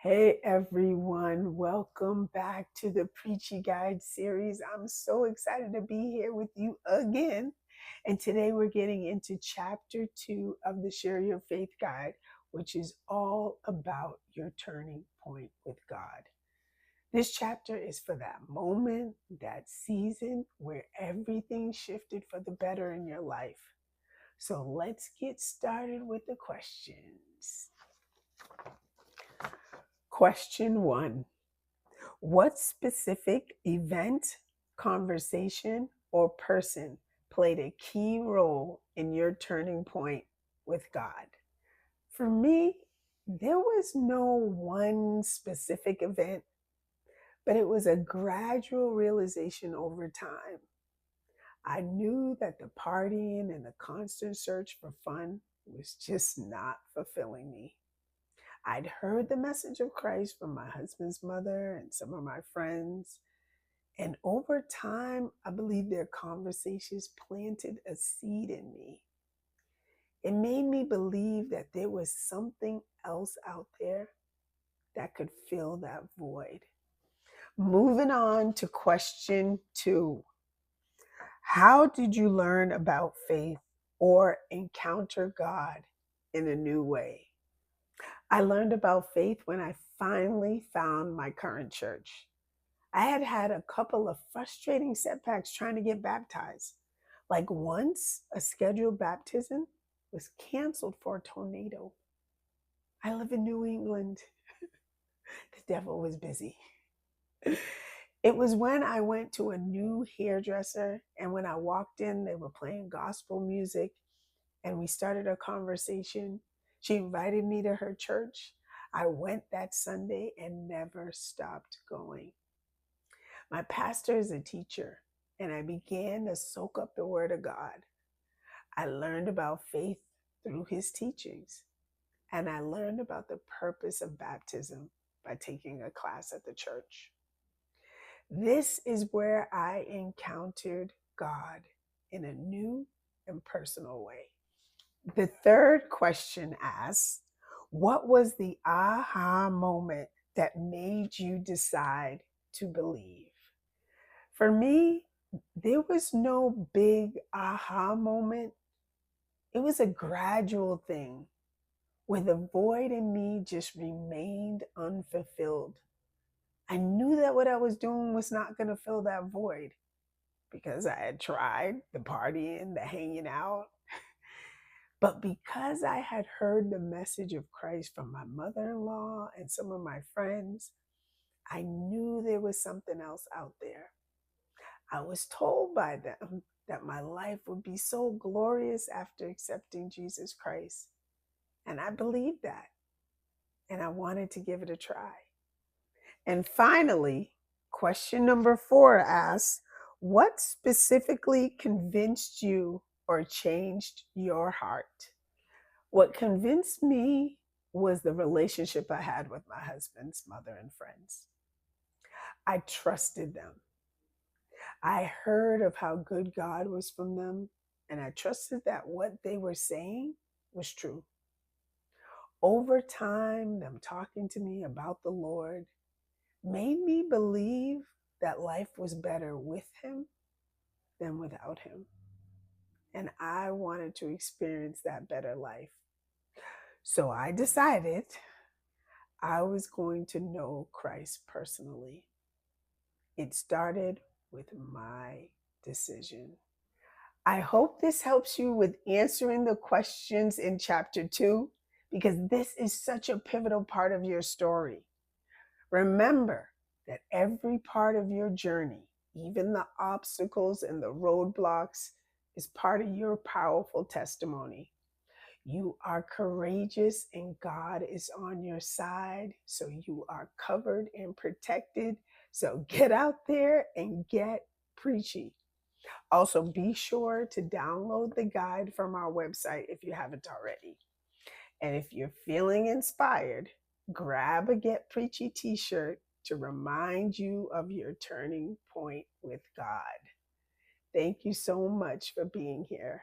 Hey everyone, welcome back to the Preachy Guide Series. I'm so excited to be here with you again. And today we're getting into chapter 2 of the Share Your Faith Guide, which is all about your turning point with God. This chapter is for that moment, that season where everything shifted for the better in your life. So let's get started with the questions. Question 1. What specific event, conversation, or person played a key role in your turning point with God? For me, there was no one specific event, but it was a gradual realization over time. I knew that the partying and the constant search for fun was just not fulfilling me. I'd heard the message of Christ from my husband's mother and some of my friends. And over time, I believe their conversations planted a seed in me. It made me believe that there was something else out there that could fill that void. Moving on to question 2. How did you learn about faith or encounter God in a new way? I learned about faith when I finally found my current church. I had had a couple of frustrating setbacks trying to get baptized. Like once, a scheduled baptism was canceled for a tornado. I live in New England. The devil was busy. It was when I went to a new hairdresser, and when I walked in, they were playing gospel music, and we started a conversation. She invited me to her church. I went that Sunday and never stopped going. My pastor is a teacher, and I began to soak up the Word of God. I learned about faith through his teachings, and I learned about the purpose of baptism by taking a class at the church. This is where I encountered God in a new and personal way. The third question asks, what was the aha moment that made you decide to believe? For me, there was no big aha moment. It was a gradual thing where the void in me just remained unfulfilled. I knew that what I was doing was not going to fill that void because I had tried the partying, the hanging out. But because I had heard the message of Christ from my mother-in-law and some of my friends, I knew there was something else out there. I was told by them that my life would be so glorious after accepting Jesus Christ. And I believed that. And I wanted to give it a try. And finally, question number 4 asks, what specifically convinced you or changed your heart? What convinced me was the relationship I had with my husband's mother and friends. I trusted them. I heard of how good God was from them, and I trusted that what they were saying was true. Over time, them talking to me about the Lord made me believe that life was better with him than without him. And I wanted to experience that better life. So I decided I was going to know Christ personally. It started with my decision. I hope this helps you with answering the questions in chapter 2, because this is such a pivotal part of your story. Remember that every part of your journey, even the obstacles and the roadblocks, is part of your powerful testimony. You are courageous and God is on your side, so you are covered and protected. So get out there and get preachy. Also, be sure to download the guide from our website if you haven't already. And if you're feeling inspired, grab a Get Preachy t-shirt to remind you of your turning point with God. Thank you so much for being here.